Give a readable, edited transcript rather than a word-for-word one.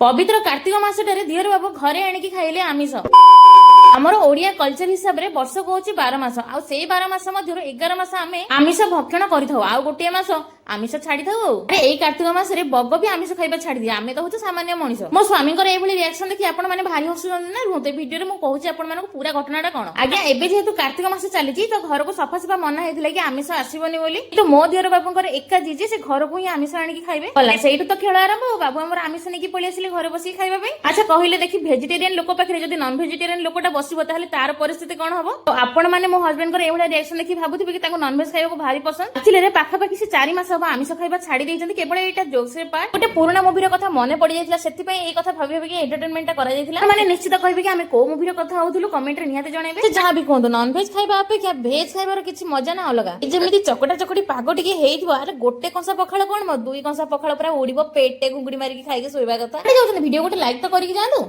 पवित्र कार्तिक मासटारे दिहर बाबू घरे आणिकी खाइले आमिष आमर ओडिया कल्चर हिसाब रे वर्ष को होची 12 मास आ सेई 12 मास मध्यरो 11 मास आमे आमिष भक्षण करिथाउ आ गोटे मास आमिष छाड़ी थाउ अरे एई कार्तिक मास रे बग भी आमिष खाइबा छाड़ी दिए आमे तो होचे सामान्य मनिष मो स्वामी कर एभली रिएक्शन देखि आपण माने भारी हसुन ना रुते वीडियो रे मु कहूची आपण मानको पूरा घटनाटा कोन आज्ञा एबे जेहेतु कार्तिक मास चलीची तो घर को सफा सफा मना हेतिला कि आमिष आसीबनी बोली तो मो दिहर बाबू कर एका जीजे से घर को ही आमिष आनिकी खाइबे होला सेइटु तो खेळ आरंभ बाबू हमर आमिष नेकी पळी आसिले घर बसी खाइबा पे अच्छा कहले देखि वेजिटेरियन लोक पाखरे जदी नॉन वेजिटेरियन लोकटा बसिबो ताहले तार परिस्थिति कोन हबो तो आपण माने मो हस्बैंड कर एभली रिएक्शन देखि भाबुथिबे कि ताको नॉन वेज खाइबा को भारी पसंद एक्चुअली रे पाखा पाखी से 4 मास हबो आमिष खाइबा छाड़ी देइछन्ती केवल एटा जोक्स रे पार्ट गोटे पुराना मूवी रे कथा मने पड़ी जायतिला सेति पई ए कथा भाबी भाबी कि एंटरटेनमेंट करा जायतिला माने निश्चित कहबे कि हमें को मूवी रे कथा होउथुलु कमेंट रे निहाते जणाइबे से जहां भी कोंदो नॉन वेज खाइबा अपेक्षा वेज खाइबार किछि मजा ना अलगा जेमिति चकटा चकटी पागो टिके हेइथबो अरे गोटे कंसा पखाळ कोन म दुई कंसा पखाळ पूरा उड़ीबो पेटे गुंगुडी मारी कि खाइके सोइबा कथा वीडियो गोटे लाइक तो करिक जांदो।